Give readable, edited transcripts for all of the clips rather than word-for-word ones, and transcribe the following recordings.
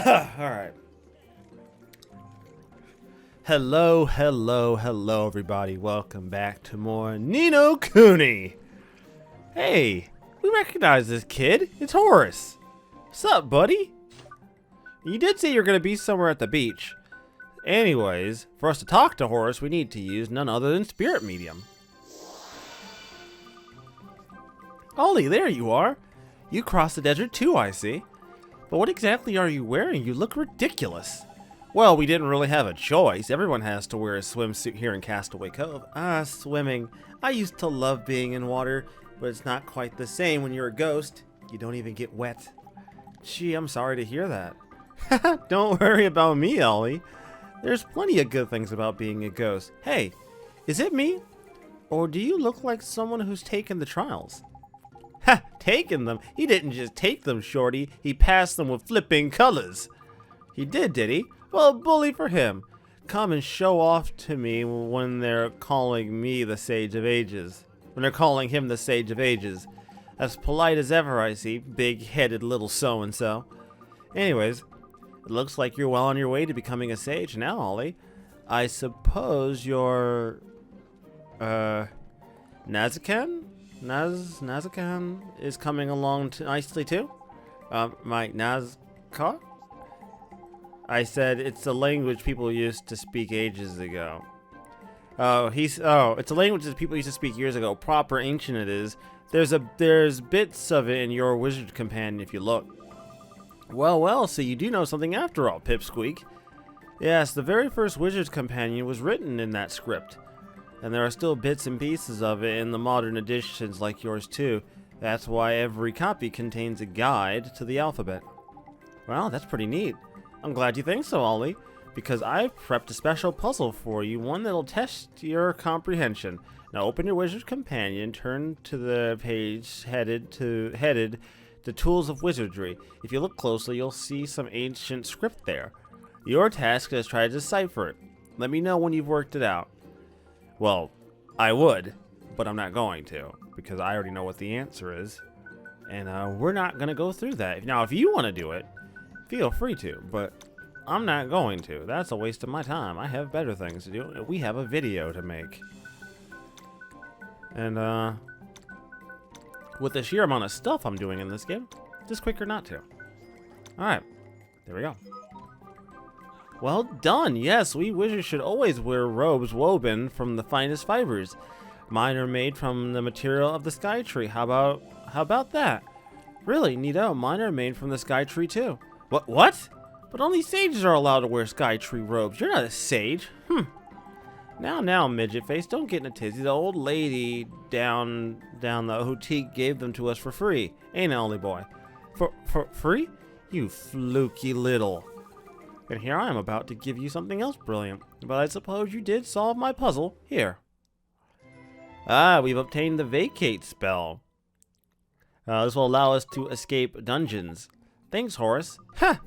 Alright. Hello, everybody. Welcome back to more Nino Kuni. Hey, we recognize this kid. It's Horace. What's up, buddy? You did say you're going to be somewhere at the beach. Anyways, for us to talk to Horace, we need to use none other than Spirit Medium. Ollie, there you are. You crossed the desert too, I see. But what exactly are you wearing? You look ridiculous. Well, we didn't really have a choice. Everyone has to wear a swimsuit here in Castaway Cove. Swimming. I used to love being in water, but it's not quite the same when you're a ghost. You don't even get wet. Gee, I'm sorry to hear that. Don't worry about me, Ollie. There's plenty of good things about being a ghost. Hey, is it me? Or do you look like someone who's taken the trials? Ha! Taken them? He didn't just take them, Shorty. He passed them with flipping colors. He did he? Well, bully for him. Come and show off to me when they're calling me the Sage of Ages. When they're calling him the Sage of Ages. As polite as ever, I see. Big-headed little so-and-so. Anyways, it looks like you're well on your way to becoming a sage now, Ollie. I suppose you're... Nazakan? Nazakan is coming along nicely too? My Nazca? I said it's a language people used to speak ages ago. It's a language that people used to speak years ago. Proper ancient it is. There's bits of it in your wizard companion if you look. Well, so you do know something after all, Pipsqueak. Yes, the very first wizard's companion was written in that script. And there are still bits and pieces of it in the modern editions like yours too. That's why every copy contains a guide to the alphabet. Well, that's pretty neat. I'm glad you think so, Ollie, because I've prepped a special puzzle for you, one that'll test your comprehension. Now open your wizard companion, turn to the page headed to Tools of Wizardry. If you look closely, you'll see some ancient script there. Your task is to try to decipher it. Let me know when you've worked it out. Well, I would, but I'm not going to, because I already know what the answer is. And we're not going to go through that. Now, if you want to do it, feel free to, but I'm not going to. That's a waste of my time. I have better things to do. We have a video to make. And, with the sheer amount of stuff I'm doing in this game, just quicker not to. Alright, there we go. Well done. Yes, we wizards should always wear robes woven from the finest fibers. Mine are made from the material of the sky tree. How about that? Really, neato. Mine are made from the sky tree too. What? But only sages are allowed to wear sky tree robes. You're not a sage. Now, midget face, don't get in a tizzy. The old lady down the boutique gave them to us for free. Ain't it, Ollie boy? For free? You fluky little. And here I am about to give you something else brilliant. But I suppose you did solve my puzzle. Here. We've obtained the Vacate Spell. This will allow us to escape dungeons. Thanks, Horace. Ha!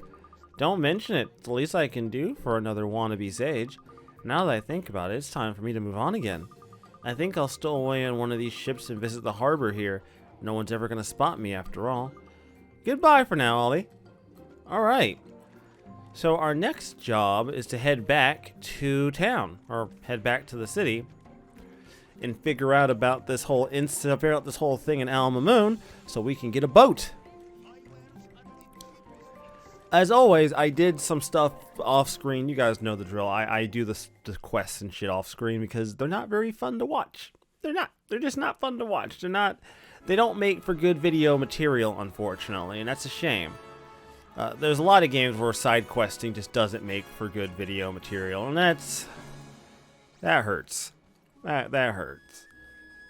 Don't mention it. It's the least I can do for another wannabe sage. Now that I think about it, it's time for me to move on again. I think I'll stow away on one of these ships and visit the harbor here. No one's ever going to spot me after all. Goodbye for now, Ollie. Alright. So our next job is to head back to town, or head back to the city, and figure out about this whole thing in Alma Moon, so we can get a boat. As always, I did some stuff off screen. You guys know the drill. I do the quests and shit off screen because they're not very fun to watch. They're not. They're just not fun to watch. They don't make for good video material, unfortunately, and that's a shame. There's a lot of games where side questing just doesn't make for good video material, and that hurts. That hurts.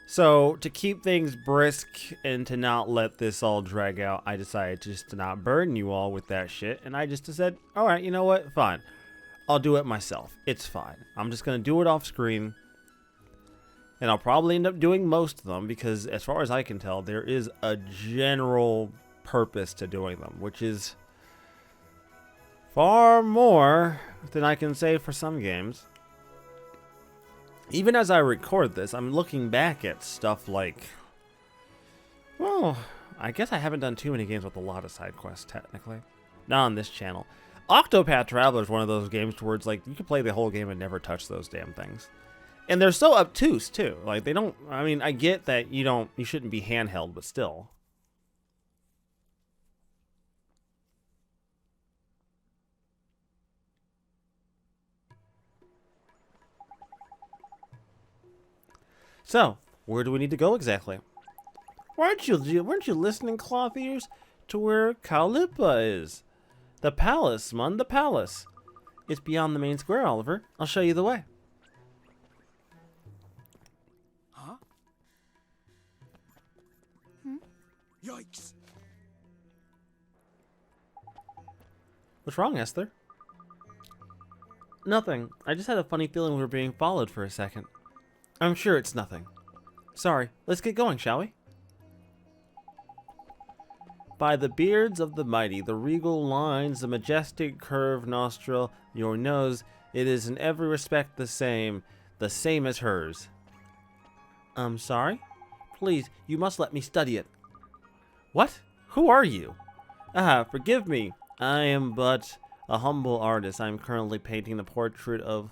So, to keep things brisk and to not let this all drag out, I decided just to not burden you all with that shit, and I just said, alright, you know what, fine. I'll do it myself. It's fine. I'm just gonna do it off screen, and I'll probably end up doing most of them, because as far as I can tell, there is a general purpose to doing them, which is far more than I can say for some games. Even as I record this, I'm looking back at stuff like... Well, I guess I haven't done too many games with a lot of side quests, technically. Not on this channel. Octopath Traveler is one of those games where it's like you can play the whole game and never touch those damn things. And they're so obtuse too. Like they don't. I mean, I get that you shouldn't be handheld, but still. So, where do we need to go exactly? Weren't you listening, cloth ears, to where Calipa is? The palace, man, the palace. It's beyond the main square, Oliver. I'll show you the way. Huh? Yikes. What's wrong, Esther? Nothing. I just had a funny feeling we were being followed for a second. I'm sure it's nothing. Sorry. Let's get going, shall we? By the beards of the mighty, the regal lines, the majestic curved nostril, your nose, it is in every respect the same as hers. I'm sorry? Please, you must let me study it. What? Who are you? Ah, forgive me. I am but a humble artist. I am currently painting the portrait of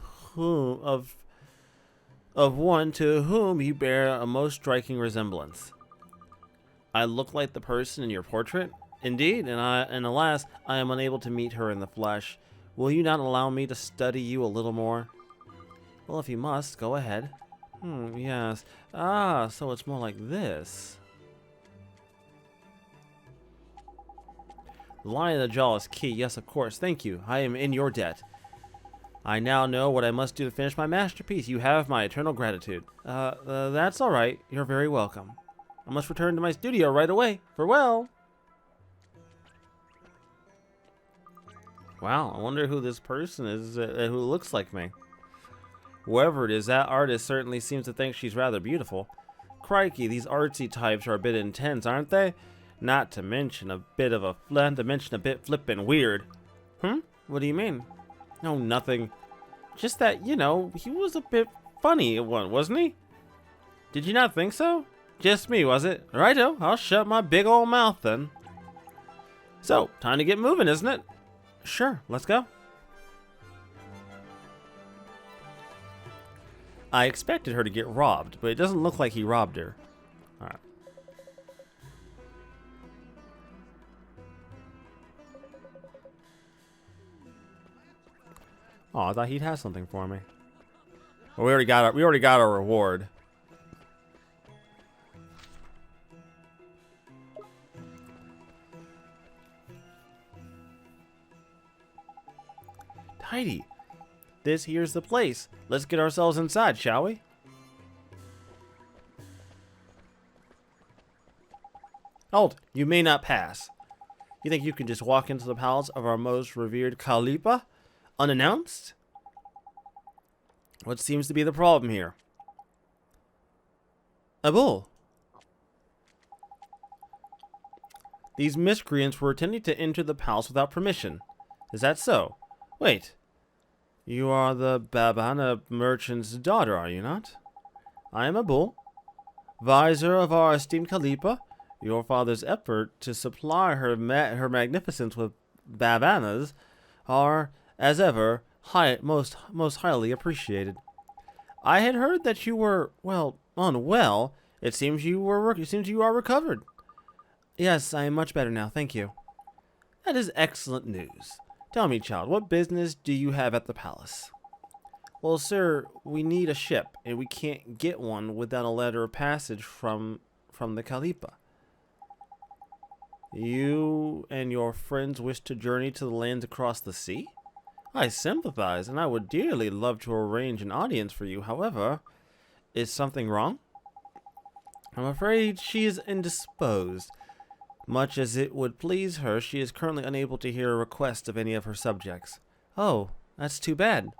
one to whom you bear a most striking resemblance. I look like the person in your portrait? Indeed, and alas, I am unable to meet her in the flesh. Will you not allow me to study you a little more? Well, if you must, go ahead. Yes. Ah, so it's more like this. The line of the jaw is key. Yes, of course. Thank you. I am in your debt. I now know what I must do to finish my masterpiece. You have my eternal gratitude. That's all right. You're very welcome. I must return to my studio right away. Farewell. Wow, I wonder who this person is who looks like me. Whoever it is, that artist certainly seems to think she's rather beautiful. Crikey, these artsy types are a bit intense, aren't they? Not to mention a bit flippin' weird. What do you mean? No, nothing. Just that, you know, he was a bit funny at one, wasn't he? Did you not think so? Just me, was it? Righto, I'll shut my big old mouth then. So, time to get moving, isn't it? Sure, let's go. I expected her to get robbed, but it doesn't look like he robbed her. Alright. Oh, I thought he'd have something for me. Well, we already got our reward. Tidy. This here's the place. Let's get ourselves inside, shall we? Halt! You may not pass. You think you can just walk into the palace of our most revered Calipa unannounced? What seems to be the problem here? A bull. These miscreants were attempting to enter the palace without permission. Is that so? Wait. You are the Babana merchant's daughter, are you not? I am a bull, vizier of our esteemed Calipa. Your father's effort to supply her magnificence with Babanas are, as ever, most highly appreciated. I had heard that you were, well, unwell. It seems you are recovered. Yes, I am much better now, thank you. That is excellent news. Tell me, child, what business do you have at the palace? Well, sir, we need a ship, and we can't get one without a letter of passage from the Calipa. You and your friends wish to journey to the lands across the sea? I sympathize, and I would dearly love to arrange an audience for you. However, is something wrong? I'm afraid she is indisposed. Much as it would please her, she is currently unable to hear a request of any of her subjects. Oh, that's too bad.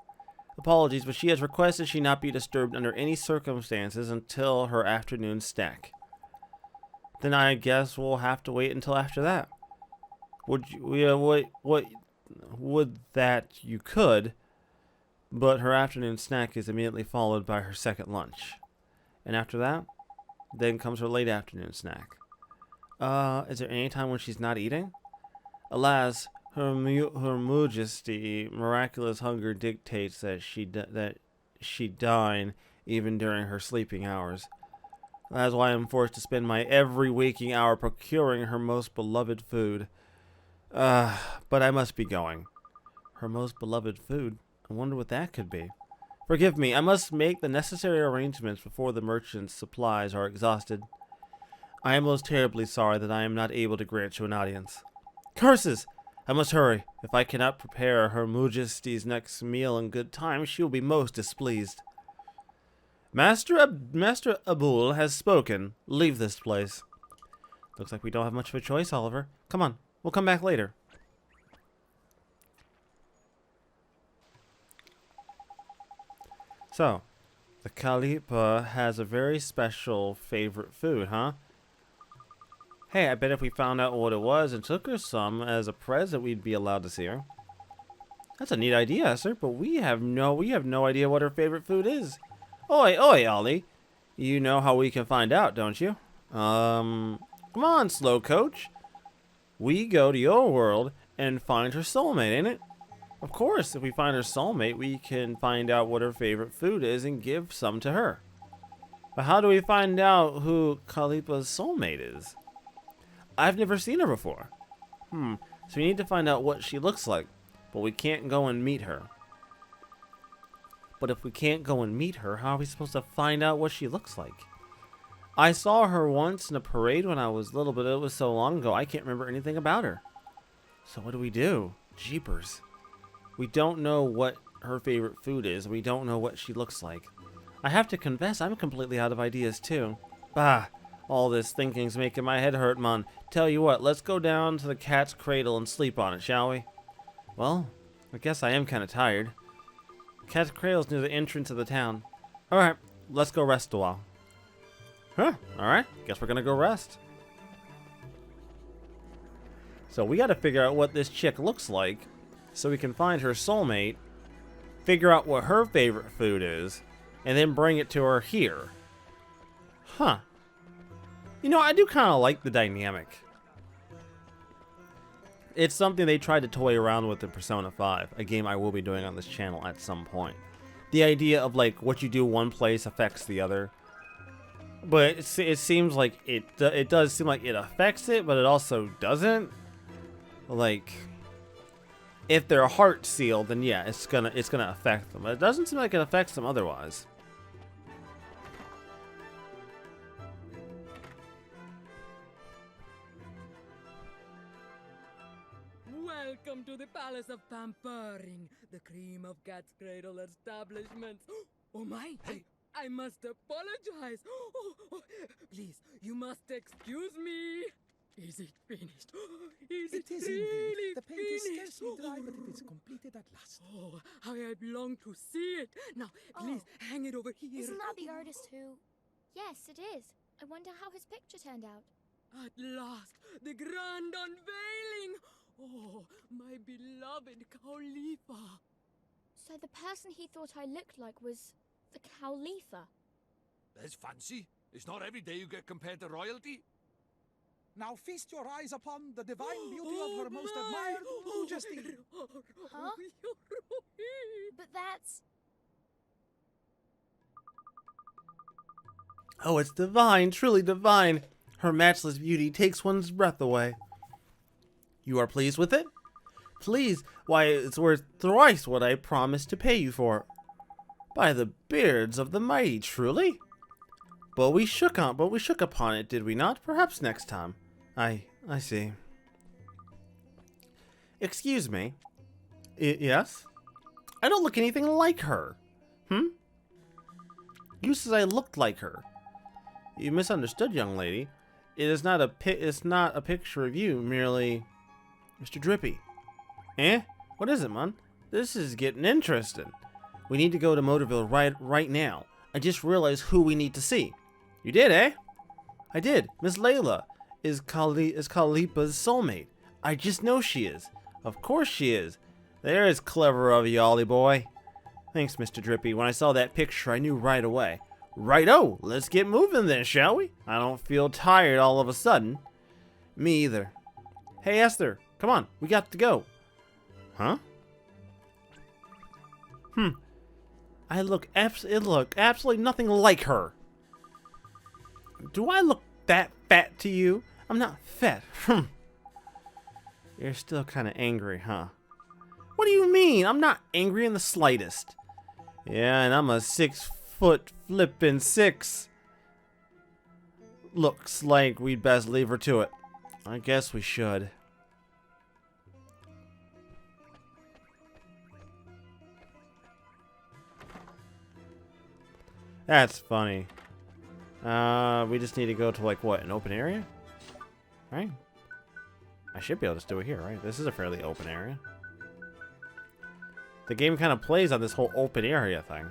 Apologies, but she has requested she not be disturbed under any circumstances until her afternoon snack. Then I guess we'll have to wait until after that. Would that you could, but her afternoon snack is immediately followed by her second lunch. And after that, then comes her late afternoon snack. Is there any time when she's not eating? Alas, Her Majesty miraculous hunger dictates that she dine even during her sleeping hours. That is why I'm forced to spend my every waking hour procuring her most beloved food. But I must be going. Her most beloved food? I wonder what that could be. Forgive me, I must make the necessary arrangements before the merchant's supplies are exhausted. I am most terribly sorry that I am not able to grant you an audience. Curses! I must hurry. If I cannot prepare Her Majesty's next meal in good time, she will be most displeased. Master Abul has spoken. Leave this place. Looks like we don't have much of a choice, Oliver. Come on, we'll come back later. So, the Khalifa has a very special favorite food, huh? Hey, I bet if we found out what it was and took her some as a present, we'd be allowed to see her. That's a neat idea, sir, but we have no idea what her favorite food is. Oi, Ollie. You know how we can find out, don't you? Come on, slow coach. We go to your world and find her soulmate, ain't it? Of course, if we find her soulmate, we can find out what her favorite food is and give some to her. But how do we find out who Khalifa's soulmate is? I've never seen her before. So we need to find out what she looks like, but we can't go and meet her. But if we can't go and meet her, how are we supposed to find out what she looks like? I saw her once in a parade when I was little, but it was so long ago I can't remember anything about her. So what do we do? Jeepers. We don't know what her favorite food is. We don't know what she looks like. I have to confess, I'm completely out of ideas too. Bah, all this thinking's making my head hurt, man. Tell you what, let's go down to the cat's cradle and sleep on it, shall we? Well, I guess I am kind of tired. Cat's cradle's near the entrance of the town. Alright, let's go rest a while. Huh, alright, guess we're gonna go rest. So we gotta figure out what this chick looks like so we can find her soulmate, figure out what her favorite food is, and then bring it to her here. Huh. You know, I do kind of like the dynamic. It's something they tried to toy around with in Persona 5, a game I will be doing on this channel at some point. The idea of, like, what you do one place affects the other. But it seems like it does seem like it affects it, but it also doesn't. Like, if they're heart sealed, then yeah, it's gonna affect them. But it doesn't seem like it affects them otherwise. Welcome to the Palace of Pampering, the cream of Cat's Cradle establishment. Oh my! I must apologize. Please, you must excuse me. Is it finished? Is it really The paint is finished? scarcely dry, but it is completed at last. Oh, how I long to see it. Now, please, hang it over here. Isn't that the artist who... Yes, it is. I wonder how his picture turned out. At last, the grand unveiling. Oh, my beloved Khalifa. So the person he thought I looked like was the Khalifa. That's fancy. It's not every day you get compared to royalty. Now feast your eyes upon the divine beauty of her most admired Majesty. Huh? But that's... Oh, it's divine, truly divine. Her matchless beauty takes one's breath away. You are pleased with it? Pleased? Why, it's worth thrice what I promised to pay you for. By the beards of the mighty, truly? But we shook upon it, did we not? Perhaps next time. I see. Excuse me. Yes? I don't look anything like her. You said I looked like her. You misunderstood, young lady. It's not a picture of you, merely Mr. Drippy. Eh? What is it, man? This is getting interesting. We need to go to Motorville right now. I just realized who we need to see. You did, eh? I did. Miss Layla is Khalifa's soulmate. I just know she is. Of course she is. There is clever of you, Ollie boy. Thanks, Mr. Drippy. When I saw that picture, I knew right away. Righto, let's get moving then, shall we? I don't feel tired all of a sudden. Me either. Hey, Esther, come on, we got to go. Huh? I look absolutely nothing like her. Do I look that fat to you? I'm not fat. You're still kind of angry, huh? What do you mean? I'm not angry in the slightest. Yeah, and I'm a 6 foot flippin' 6. Looks like we'd best leave her to it. I guess we should. That's funny. We just need to go to, like, what, an open area? Right? I should be able to just do it here, right? This is a fairly open area. The game kind of plays on this whole open area thing.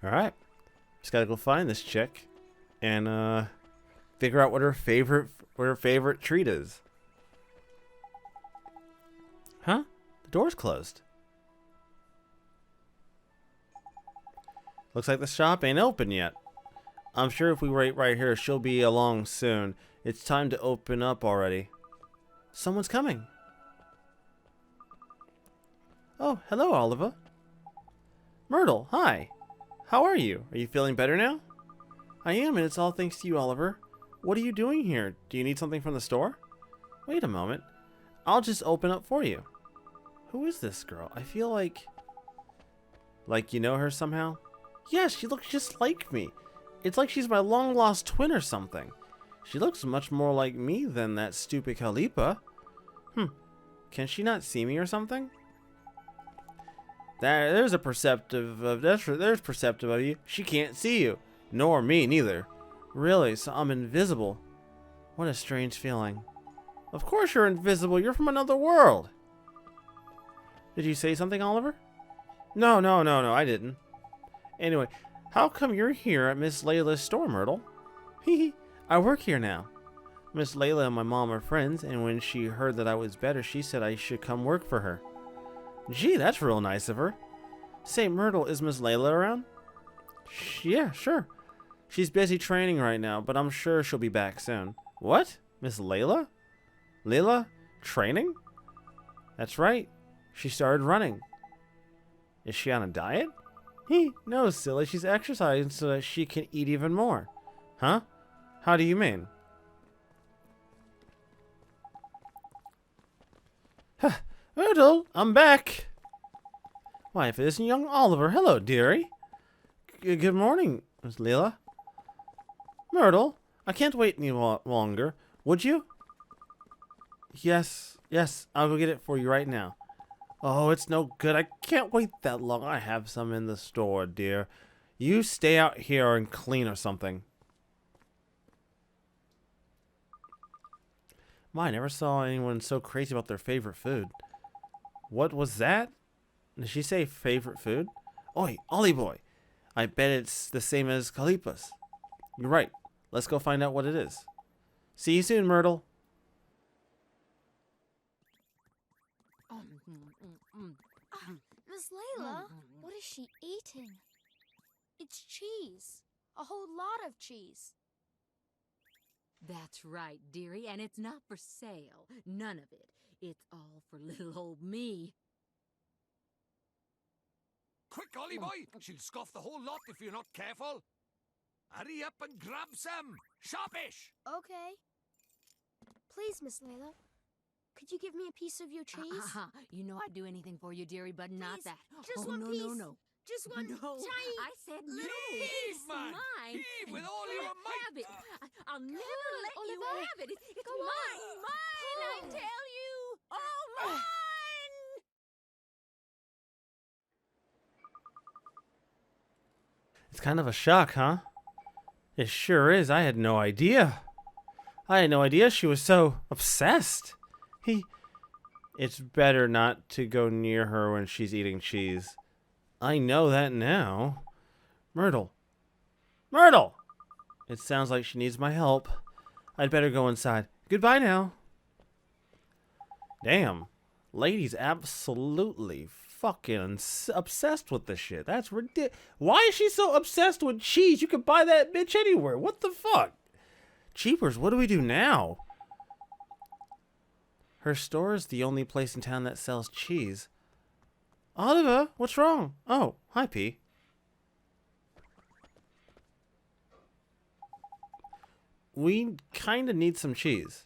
Alright. Just gotta go find this chick and figure out what her favorite treat is. Huh? The door's closed. Looks like the shop ain't open yet. I'm sure if we wait right here, she'll be along soon. It's time to open up already. Someone's coming. Oh, hello, Oliver. Myrtle, hi. How are you? Are you feeling better now? I am, and it's all thanks to you, Oliver. What are you doing here? Do you need something from the store? Wait a moment. I'll just open up for you. Who is this girl? I feel like... Like you know her somehow? Yes, she looks just like me. It's like she's my long-lost twin or something. She looks much more like me than that stupid Calipa. Can she not see me or something? There's perceptive of you. She can't see you. Nor me, neither. Really, so I'm invisible. What a strange feeling. Of course you're invisible. You're from another world. Did you say something, Oliver? No, I didn't. Anyway, how come you're here at Miss Layla's store, Myrtle? Hee, I work here now. Miss Layla and my mom are friends, and when she heard that I was better, she said I should come work for her. Gee, that's real nice of her. Say, Myrtle, is Miss Layla around? Yeah, sure. She's busy training right now, but I'm sure she'll be back soon. What? Miss Layla? Layla? Training? That's right. She started running. Is she on a diet? No, silly. She's exercising so that she can eat even more. Huh? How do you mean? Myrtle, I'm back. Why, if it isn't young Oliver. Hello, dearie. Good morning, Miss Layla. Myrtle, I can't wait any longer. Would you? Yes, I'll go get it for you right now. Oh, it's no good. I can't wait that long. I have some in the store, dear. You stay out here and clean or something. I never saw anyone so crazy about their favorite food. What was that? Did she say favorite food? Oi, Ollie boy. I bet it's the same as Calipa's. You're right. Let's go find out what it is. See you soon, Myrtle. Miss Layla, what is she eating? It's cheese. A whole lot of cheese. That's right, dearie, and it's not for sale. None of it. It's all for little old me. Quick, Ollie boy! She'll scoff the whole lot if you're not careful. Hurry up and grab some. Sharpish! Okay. Please, Miss Layla, could you give me a piece of your cheese? You know I'd do anything for you, dearrie, but not Please, that. just oh, one no, piece. No, no, Just one no. tiny I said no. Heave, man! Mine. Heave with and all you your can't might. have it. I'll never on, let you Oliver. have it. It's Go mine. on. Mine, I Pull. tell you. Oh, mine. It's kind of a shock, huh? It sure is. I had no idea. I had no idea she was so obsessed. It's better not to go near her when she's eating cheese. I know that now. Myrtle! Myrtle! It sounds like she needs my help. I'd better go inside. Goodbye now. Damn. Lady's absolutely fucking obsessed with this shit. That's ridiculous. Why is she so obsessed with cheese? You could buy that bitch anywhere. What the fuck? Cheapers, what do we do now? Her store is the only place in town that sells cheese. Oliver, what's wrong? Oh, hi, P. We kind of need some cheese.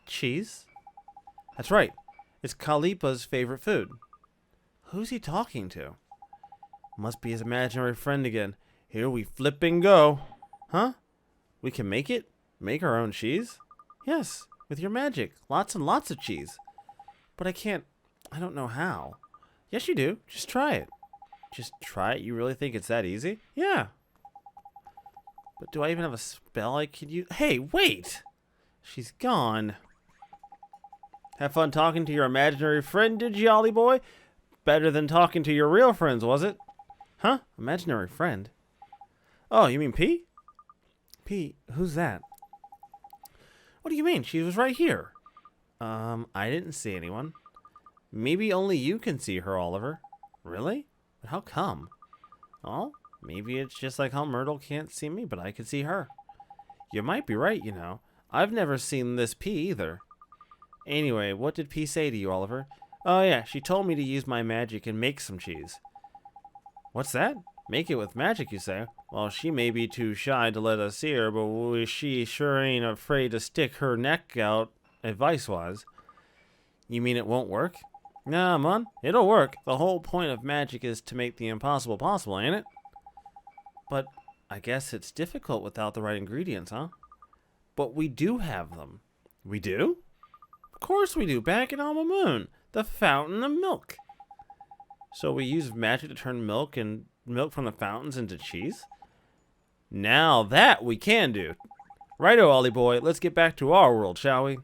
Cheese? That's right. It's Kalipa's favorite food. Who's he talking to? Must be his imaginary friend again. Here we flip and go. Huh? We can make it? Make our own cheese? Yes, with your magic. Lots and lots of cheese. But I don't know how. Yes, you do. Just try it. Just try it? You really think it's that easy? Yeah. But do I even have a spell I could use? Hey, wait! She's gone. Have fun talking to your imaginary friend, did you, Ollie boy? Better than talking to your real friends, was it? Huh? Imaginary friend? Oh, you mean P? P, who's that? What do you mean? She was right here. I didn't see anyone. Maybe only you can see her, Oliver. Really? But how come? Oh, maybe it's just like how Myrtle can't see me, but I can see her. You might be right, you know. I've never seen this P either. Anyway, what did P say to you, Oliver? Oh yeah, she told me to use my magic and make some cheese. What's that? Make it with magic, you say? Well, she may be too shy to let us see her, but she sure ain't afraid to stick her neck out, advice-wise. You mean it won't work? Nah, man, it'll work. The whole point of magic is to make the impossible possible, ain't it? But I guess it's difficult without the right ingredients, huh? But we do have them. We do? Of course we do, back in Alma Moon. The fountain of milk. So we use magic to turn milk from the fountains into cheese? Now that we can do. Righto, Ollie boy, let's get back to our world, shall we?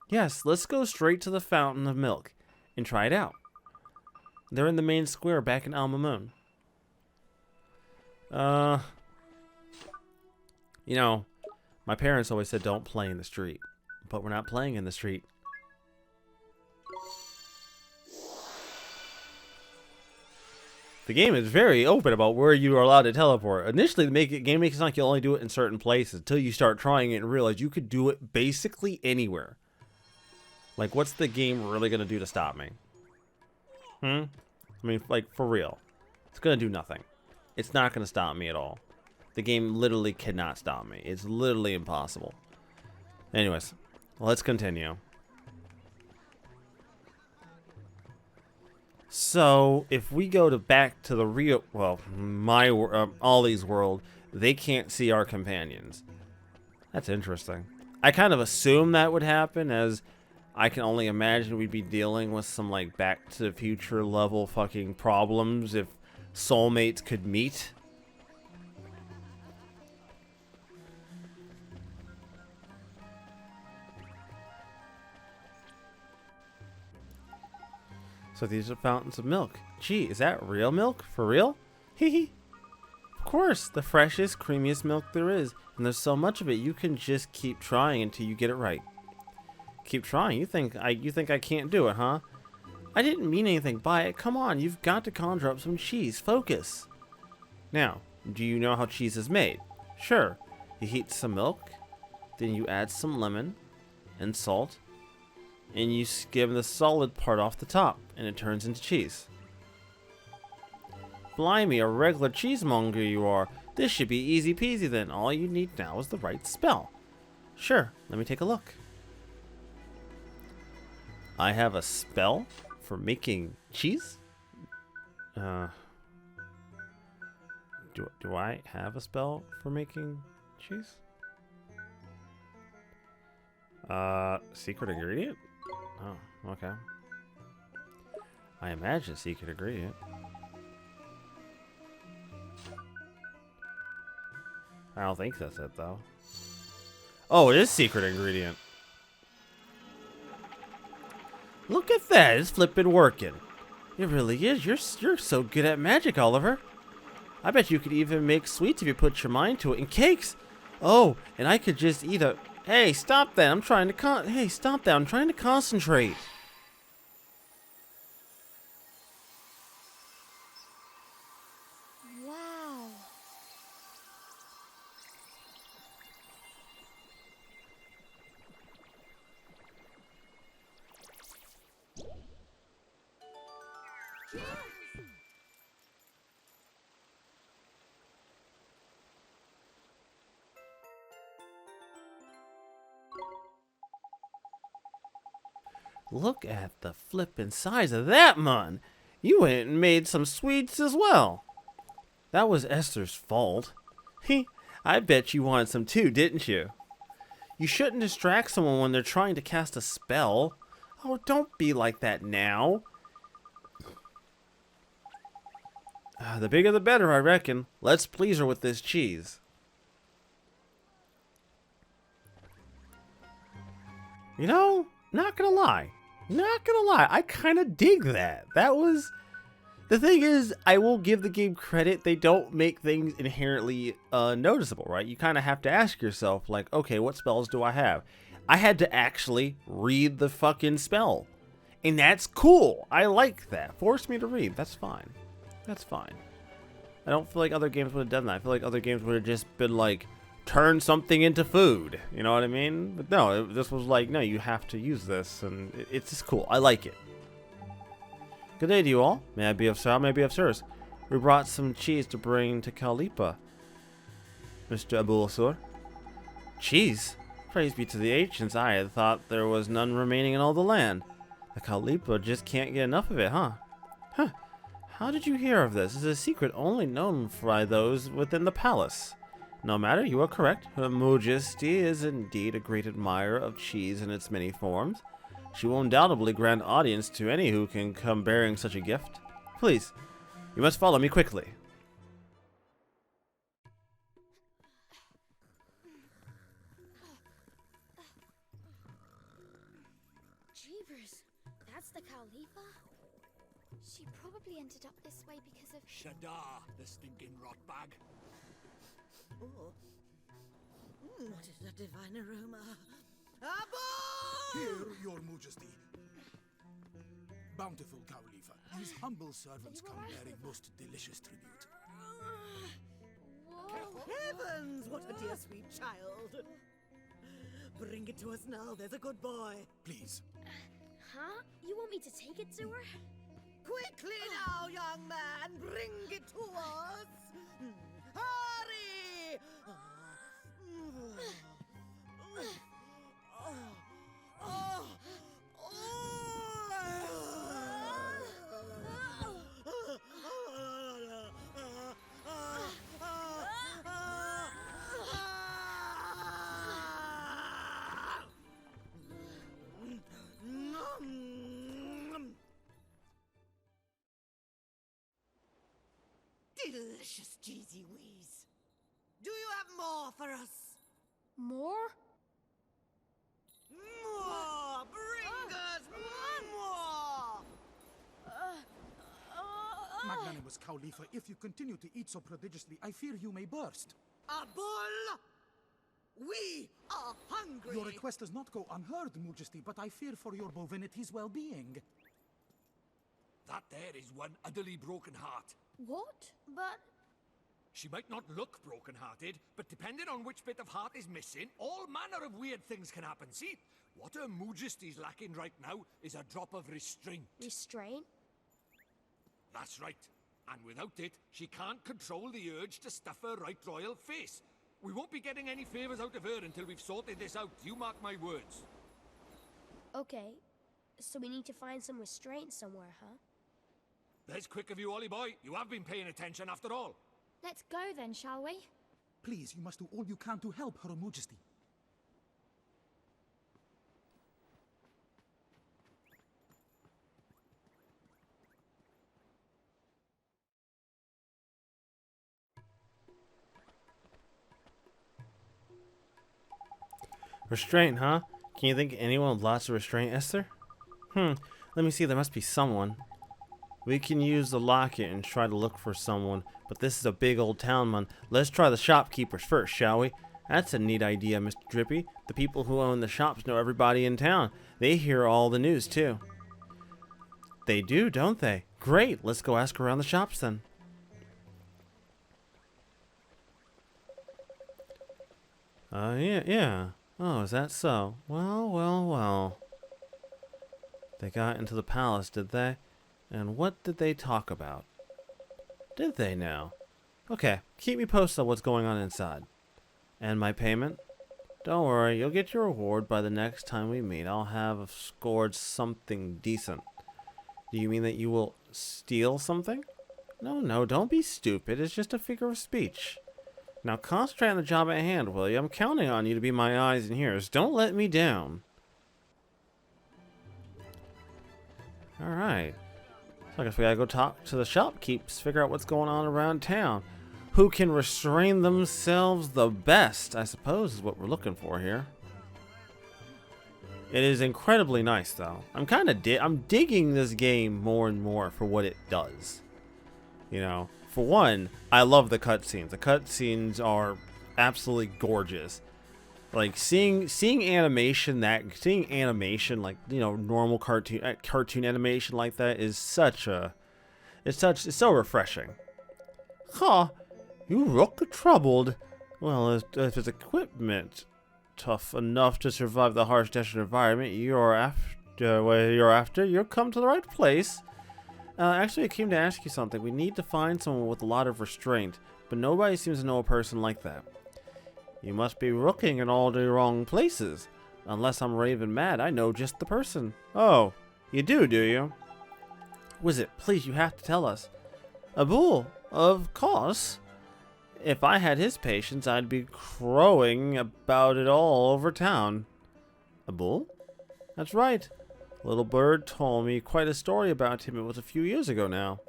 Yes, let's go straight to the fountain of milk and try it out. They're in the main square back in Alma Moon. You know, my parents always said don't play in the street. But we're not playing in the street. The game is very open about where you are allowed to teleport. Initially, the game makes it sound like you only do it in certain places until you start trying it and realize you could do it basically anywhere. Like, what's the game really going to do to stop me? I mean, like, for real. It's going to do nothing. It's not going to stop me at all. The game literally cannot stop me. It's literally impossible. Anyways, let's continue. So, if we go back to the real, well, Ollie's world, they can't see our companions. That's interesting. I kind of assume that would happen, as I can only imagine we'd be dealing with some, like, Back to the Future level fucking problems if soulmates could meet. So these are fountains of milk. Gee, is that real milk? For real? Hee hee. Of course, the freshest, creamiest milk there is. And there's so much of it, you can just keep trying until you get it right. Keep trying? You think I can't do it, huh? I didn't mean anything by it. Come on, you've got to conjure up some cheese. Focus. Now, do you know how cheese is made? Sure. You heat some milk, then you add some lemon and salt, and you skim the solid part off the top, and it turns into cheese. Blimey, a regular cheesemonger you are. This should be easy peasy then. All you need now is the right spell. Sure, let me take a look. I have a spell for making cheese? Do I have a spell for making cheese? Secret ingredient? Oh, okay. I imagine secret ingredient. I don't think that's it, though. Oh, it is secret ingredient. Look at that. It's flippin' working. It really is. You're so good at magic, Oliver. I bet you could even make sweets if you put your mind to it. And cakes. Oh, and I could just eat a Hey, stop that. I'm trying to Hey, stop that. I'm trying to concentrate. Wow. Look at the flippin' size of that, man. You went and made some sweets as well. That was Esther's fault. I bet you wanted some too, didn't you? You shouldn't distract someone when they're trying to cast a spell. Oh, don't be like that now. The bigger the better, I reckon. Let's please her with this cheese. You know, not gonna lie, I kind of dig that. That was... The thing is, I will give the game credit, they don't make things inherently noticeable, right? You kind of have to ask yourself, like, okay, what spells do I have? I had to actually read the fucking spell. And that's cool. I like that. Force me to read. That's fine. That's fine. I don't feel like other games would have done that. I feel like other games would have just been like, turn something into food. You know what I mean? But no, this was like, no, you have to use this. And it's just cool. I like it. Good day to you all. May I be of service? We brought some cheese to bring to Kalipa, Mr. Abul-Sur. Cheese? Praise be to the ancients. I had thought there was none remaining in all the land. The Kalipa just can't get enough of it, huh? Huh. How did you hear of this? It's a secret only known by those within the palace. No matter, you are correct. Her Majesty is indeed a great admirer of cheese in its many forms. She will undoubtedly grant audience to any who can come bearing such a gift. Please, you must follow me quickly. Jeepers, that's the Khalifa? She probably ended up this way because of... Shadar, the stinking rotbag. Oh. What is that divine aroma? Here, your majesty. Bountiful Khalifa, these humble servants come bearing most delicious tribute. Heavens, what a dear sweet child. Bring it to us now, there's a good boy. Please. Huh? You want me to take it to her? Quickly now, young man, bring it to us. Hurry! Delicious cheesy wheeze. Do you have more for us? More? More! Bring us more! Magnanimous Khalifa, if you continue to eat so prodigiously, I fear you may burst. A bull! We are hungry! Your request does not go unheard, Majesty, but I fear for your bovinity's well-being. That there is one utterly broken heart. What? But... She might not look broken-hearted, but depending on which bit of heart is missing, all manner of weird things can happen. See, what her Majesty's lacking right now is a drop of restraint. Restraint? That's right. And without it, she can't control the urge to stuff her right royal face. We won't be getting any favors out of her until we've sorted this out. You mark my words. Okay, so we need to find some restraint somewhere, huh? There's quick of you, Ollie boy. You have been paying attention after all. Let's go then, shall we? Please, you must do all you can to help Her Majesty. Restraint, huh? Can you think of anyone with lots of restraint, Esther? Let me see, there must be someone. We can use the locket and try to look for someone, but this is a big old town, man. Let's try the shopkeepers first, shall we? That's a neat idea, Mr. Drippy. The people who own the shops know everybody in town. They hear all the news, too. They do, don't they? Great, let's go ask around the shops then. Yeah. Oh, is that so? Well. They got into the palace, did they? And what did they talk about? Did they now? Okay, keep me posted on what's going on inside. And my payment? Don't worry, you'll get your reward by the next time we meet. I'll have scored something decent. Do you mean that you will steal something? No, don't be stupid. It's just a figure of speech. Now concentrate on the job at hand, will you? I'm counting on you to be my eyes and ears. Don't let me down. Alright. So I guess we gotta go talk to the shopkeepers, figure out what's going on around town. Who can restrain themselves the best, I suppose, is what we're looking for here. It is incredibly nice, though. I'm digging this game more and more for what it does. You know, for one, I love the cutscenes. The cutscenes are absolutely gorgeous. Like seeing animation like, you know, normal cartoon animation like that is it's so refreshing. Huh, you look troubled. Well, if it's equipment tough enough to survive the harsh desert environment you'll come to the right place. Actually, I came to ask you something. We need to find someone with a lot of restraint, but nobody seems to know a person like that. You must be looking in all the wrong places. Unless I'm raving mad, I know just the person. Oh, you do you? Who is it? Please, you have to tell us. Abul, of course. If I had his patience, I'd be crowing about it all over town. Abul? That's right. Little bird told me quite a story about him. It was a few years ago now.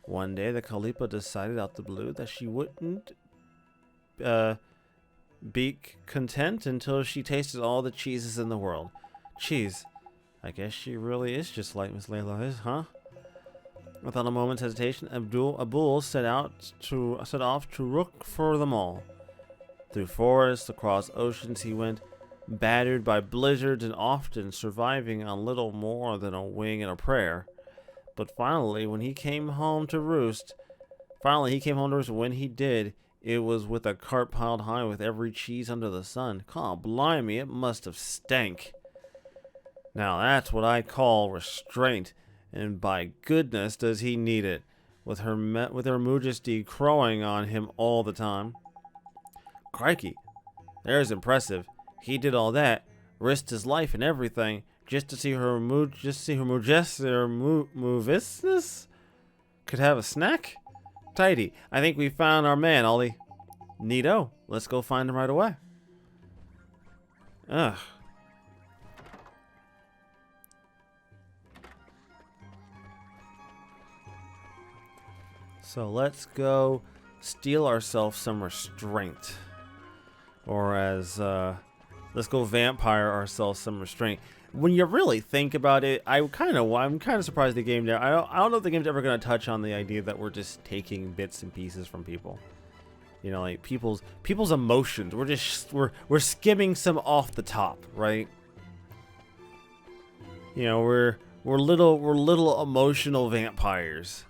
One day, the Khalifa decided out the blue that she wouldn't be content until she tasted all the cheeses in the world. Cheese. I guess she really is just like Miss Layla is, huh? Without a moment's hesitation, Abul set off to look for them all. Through forests, across oceans he went, battered by blizzards and often surviving on little more than a wing and a prayer. But finally he came home to roost. When he did, it was with a cart piled high with every cheese under the sun. God blimey, it must have stank. Now that's what I call restraint, and by goodness does he need it, with her majesty crowing on him all the time. Crikey, there's impressive. He did all that, risked his life and everything, just to see her movisness could have a snack. Tidy, I think we found our man, Ollie. Neato, let's go find him right away. Ugh. So let's go steal ourselves some restraint. Or let's go vampire ourselves some restraint. When you really think about it, I'm kind of surprised the game. I don't know if the game's ever going to touch on the idea that we're just taking bits and pieces from people. You know, like people's emotions. We're skimming some off the top, right? You know, we're little emotional vampires.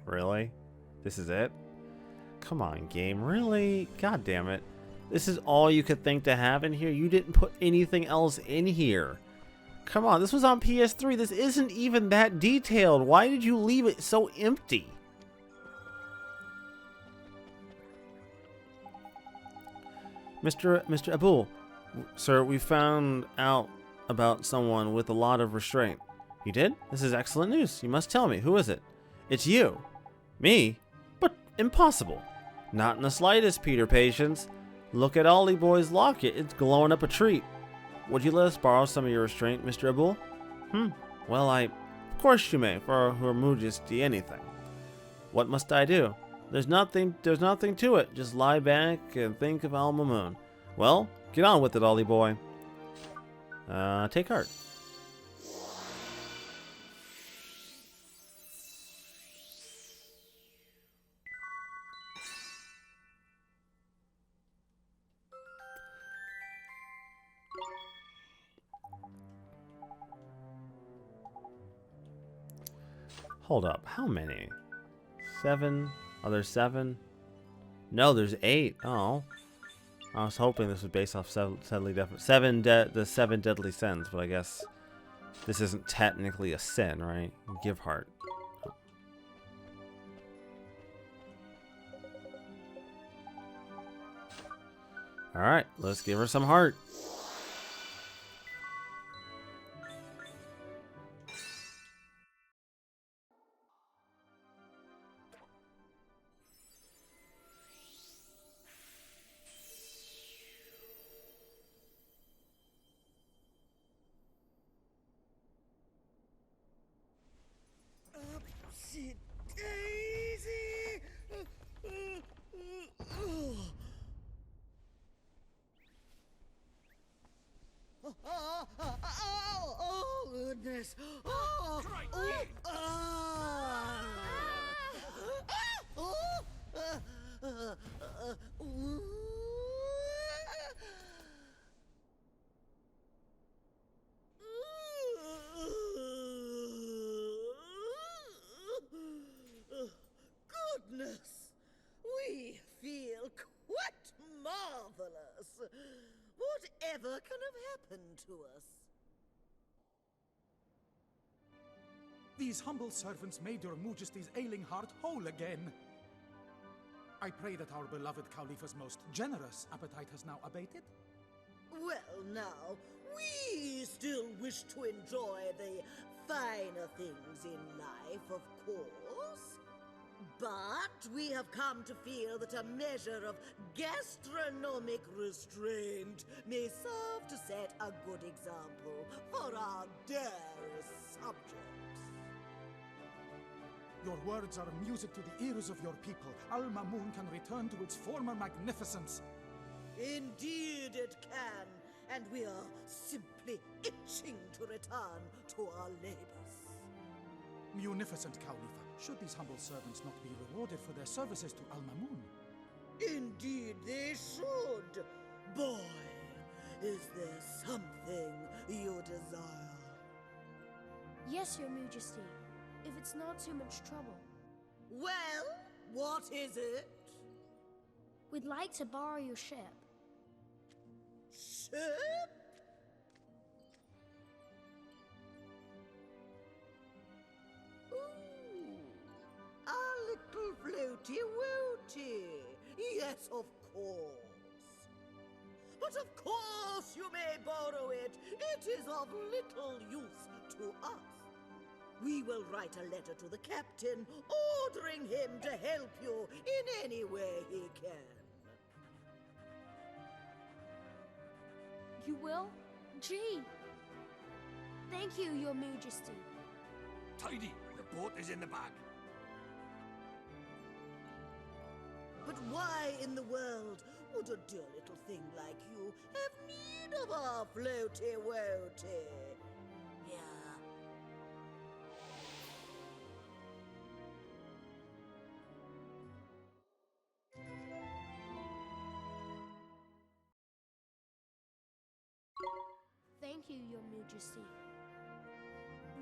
Really? This is it? Come on, game. Really? God damn it. This is all you could think to have in here? You didn't put anything else in here. Come on, this was on PS3. This isn't even that detailed. Why did you leave it so empty? Mr. Abul, sir, we found out about someone with a lot of restraint. You did? This is excellent news. You must tell me. Who is it? It's you. Me? But impossible. Not in the slightest, Peter Patience. Look at Ollie Boy's locket. It's glowing up a treat. Would you let us borrow some of your restraint, Mr. Abul? Well, of course you may, for Her Majesty anything. What must I do? There's nothing to it. Just lie back and think of Alma Moon. Well, get on with it, Ollie Boy. Take heart. Hold up. How many? 7? Oh, there's 7? No, there's 8. Oh. I was hoping this was based off the 7 deadly sins, but I guess this isn't technically a sin, right? Give heart. Alright, let's give her some heart. Upsy daisy! Oh, goodness! Oh, goodness! We feel quite marvelous. Whatever can have happened to us? These humble servants made your Majesty's ailing heart whole again. I pray that our beloved Khalifa's most generous appetite has now abated. Well, now, we still wish to enjoy the finer things in life, of course. But we have come to feel that a measure of gastronomic restraint may serve to set a good example for our dearest subjects. Your words are music to the ears of your people. Al-Mamun can return to its former magnificence. Indeed it can, and we are simply itching to return to our labors. Munificent Khalifa, should these humble servants not be rewarded for their services to Al-Mamun? Indeed they should. Boy, is there something you desire? Yes, Your Majesty, if it's not too much trouble. Well, what is it? We'd like to borrow your ship. Ship? Ooh, a little floaty-woaty. Yes, of course. But of course you may borrow it. It is of little use to us. We will write a letter to the captain, ordering him to help you in any way he can. You will? Gee! Thank you, Your Majesty. Tidy! The boat is in the bag. But why in the world would a dear little thing like you have need of our floaty-woaty? Yeah. Thank you, Your Majesty.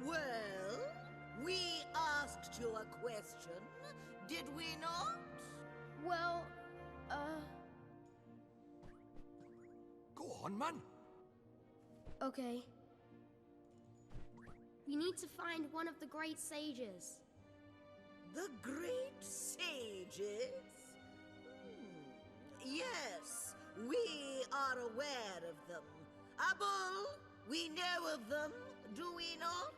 Well, we asked you a question, did we not? Well, Go on, man. okay. We need to find one of the great sages. The great sages? Yes, we are aware of them. Abul, we know of them, do we not?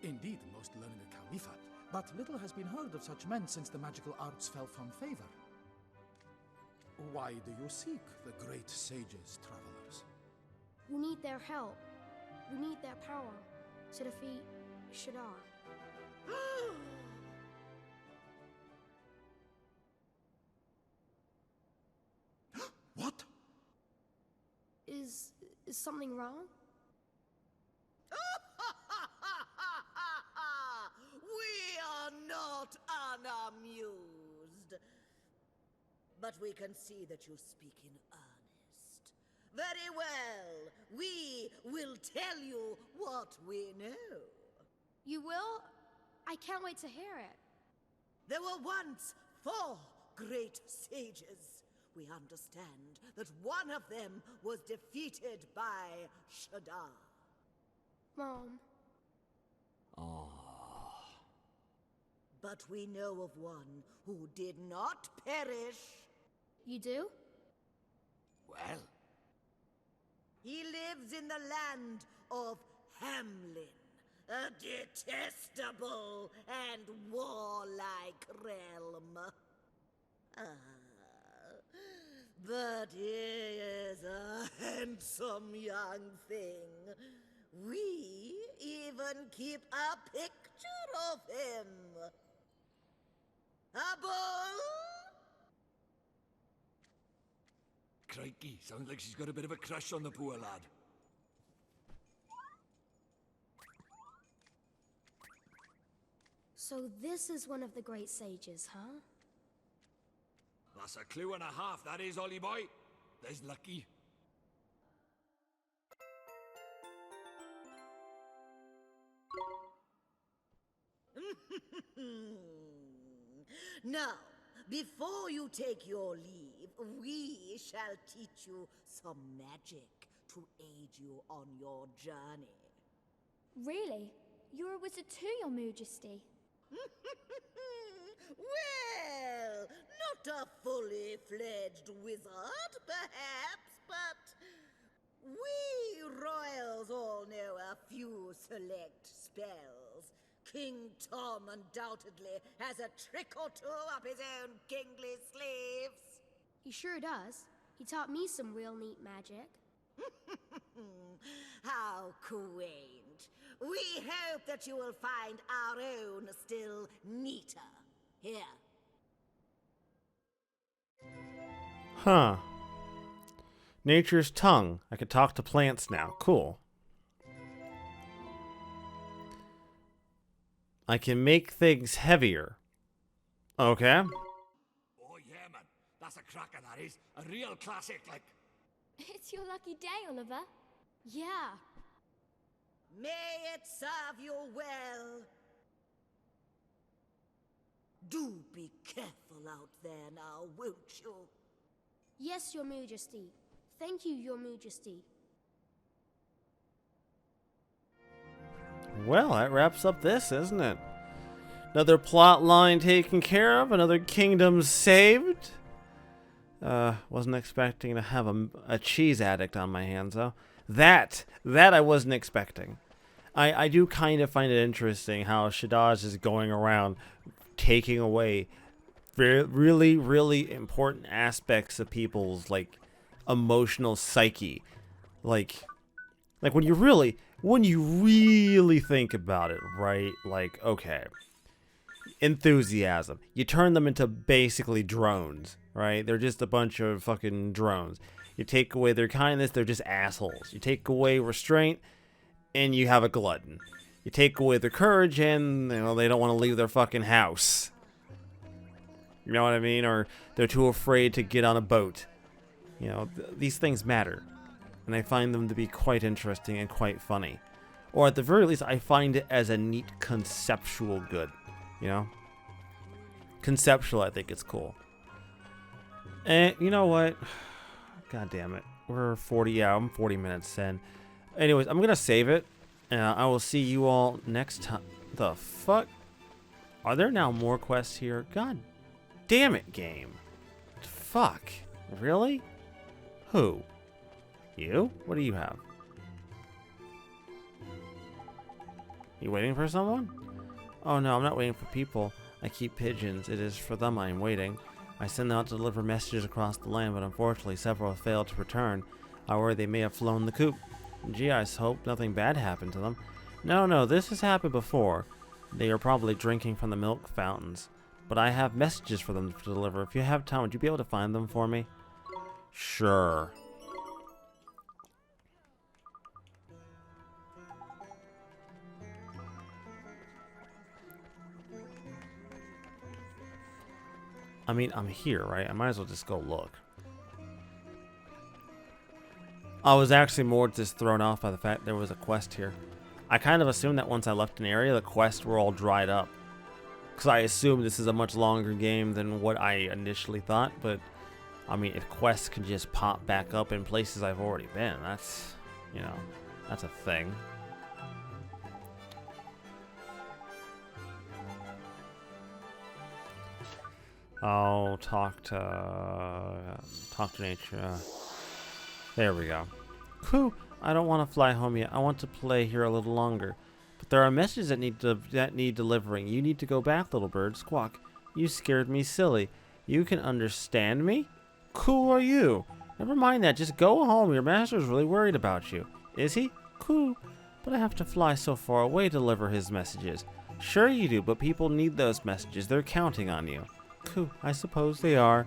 Indeed, most learned Khalifa, but little has been heard of such men since the magical arts fell from favor. Why do you seek the great sages, travelers? We need their help. We need their power to defeat Shadar. What? Is something wrong? We are not unamused. But we can see that you speak in earnest. Very well. We will tell you what we know. You will? I can't wait to hear it. There were once 4 great sages. We understand that one of them was defeated by Shadar. Mom. But we know of one who did not perish. You do? Well, He lives in the land of Hamlin, a detestable and warlike realm. But he is a handsome young thing. We even keep a picture of him. A bull? crikey, sounds like she's got a bit of a crush on the poor lad. So this is one of the great sages, huh? That's a clue and a half, that is, Ollie boy. There's lucky. Now, before you take your leave, we shall teach you some magic to aid you on your journey. Really? You're a wizard too, Your Majesty. Well, not a fully fledged wizard, perhaps, but we royals all know a few select spells. King Tom undoubtedly has a trick or two up his own kingly sleeves. He sure does. He taught me some real neat magic. How quaint. We hope that you will find our own still neater. Here. Huh. Nature's tongue. I could talk to plants now. Cool. I can make things heavier. Okay. Oh yeah, man. That's a cracker, that is. A real classic, like. It's your lucky day, Oliver. Yeah. May it serve you well. Do be careful out there now, won't you? Yes, Your Majesty. Thank you, Your Majesty. Well, that wraps up this, isn't it? Another plot line taken care of, another kingdom saved. Wasn't expecting to have a cheese addict on my hands, though. That I wasn't expecting. I do kind of find it interesting how Shadaj is going around taking away really, really important aspects of people's, like, emotional psyche. Like when you really think about it, right? Like, okay, enthusiasm. You turn them into basically drones, right? They're just a bunch of fucking drones. You take away their kindness, they're just assholes. You take away restraint, and you have a glutton. You take away their courage, and they don't want to leave their fucking house. You know what I mean? Or they're too afraid to get on a boat. These things matter. And I find them to be quite interesting and quite funny. Or at the very least, I find it as a neat conceptual good. Conceptual, I think it's cool. And you know what? God damn it. I'm 40 minutes in. Anyways, I'm going to save it. And I will see you all next time. The fuck? Are there now more quests here? God damn it, game. Fuck. Really? Who? You? What do you have? You waiting for someone? Oh no, I'm not waiting for people. I keep pigeons. It is for them I am waiting. I send them out to deliver messages across the land, but unfortunately several have failed to return. I worry they may have flown the coop. Gee, I hope nothing bad happened to them. No, this has happened before. They are probably drinking from the milk fountains. But I have messages for them to deliver. If you have time, would you be able to find them for me? Sure. I mean, I'm here, right? I might as well just go look. I was actually more just thrown off by the fact there was a quest here. I kind of assumed that once I left an area, the quests were all dried up. because I assume this is a much longer game than what I initially thought. But I mean, if quests can just pop back up in places I've already been, that's, you know, that's a thing. I'll talk to nature. There we go. Whew, I don't want to fly home yet. I want to play here a little longer. But there are messages that need delivering. You need to go back, little bird. Squawk. You scared me silly. You can understand me? Who are you? Never mind that. Just go home. Your master is really worried about you. Is he? Cool. But I have to fly so far away to deliver his messages. Sure you do, but people need those messages. They're counting on you. Cool. I suppose they are.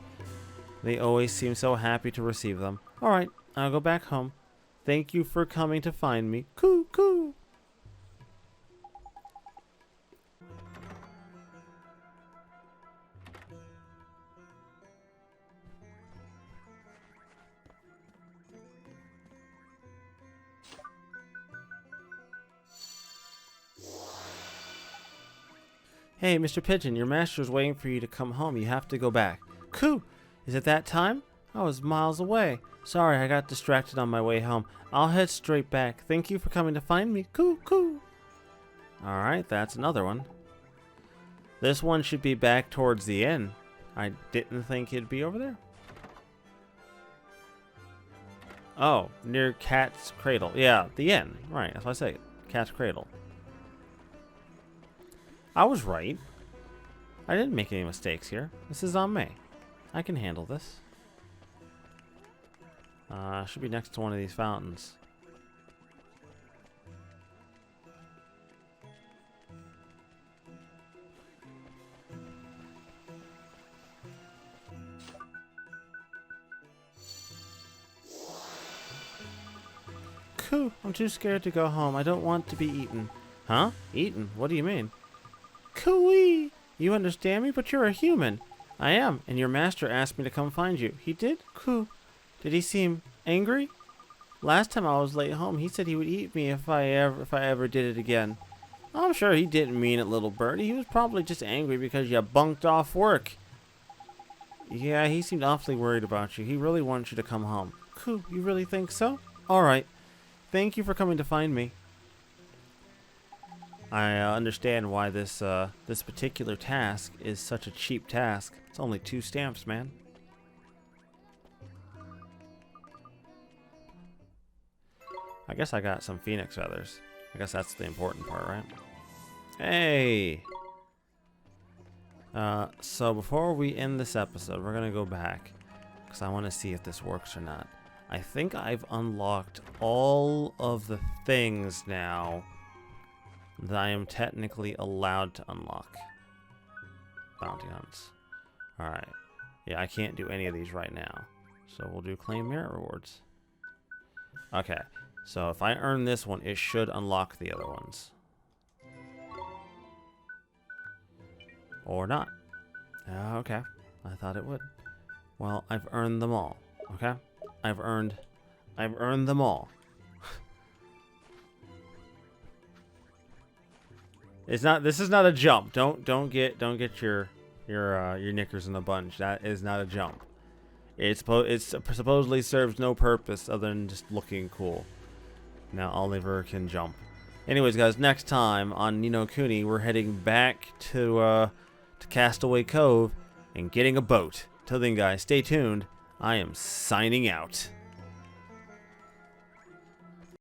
They always seem so happy to receive them. Alright, I'll go back home. Thank you for coming to find me. Coo, coo. Hey, Mr. Pigeon, your master's waiting for you to come home. You have to go back. Coo! Is it that time? I was miles away. Sorry, I got distracted on my way home. I'll head straight back. Thank you for coming to find me. Coo, coo! Alright, that's another one. This one should be back towards the end. I didn't think it'd be over there. Oh, near Cat's Cradle. Yeah, the end. Right, that's what I say. Cat's Cradle. I was right. I didn't make any mistakes here. This is on me. I can handle this. Should be next to one of these fountains. Coo, I'm too scared to go home. I don't want to be eaten. Huh? Eaten? What do you mean? Cooey! You understand me, but you're a human. I am, and your master asked me to come find you. He did? Coo. Did he seem angry? Last time I was late home, he said he would eat me if I ever did it again. I'm sure he didn't mean it, little birdie. He was probably just angry because you bunked off work. Yeah, he seemed awfully worried about you. He really wants you to come home. Coo, you really think so? Alright. Thank you for coming to find me. I understand why this particular task is such a cheap task. It's only 2 stamps, man. I guess I got some phoenix feathers. I guess that's the important part, right? Hey! So before we end this episode, we're gonna go back because I want to see if this works or not. I think I've unlocked all of the things now that I am technically allowed to unlock. Bounty hunts. Alright. Yeah, I can't do any of these right now. So we'll do claim merit rewards. Okay. So if I earn this one, it should unlock the other ones. Or not. Okay. I thought it would. Well, I've earned them all. Okay? I've earned them all. This is not a jump. Don't get your knickers in a bunch. That is not a jump. It supposedly serves no purpose other than just looking cool. Now Oliver can jump. Anyways, guys, next time on Ni no Kuni, we're heading back to Castaway Cove and getting a boat. Till then, guys, stay tuned. I am signing out.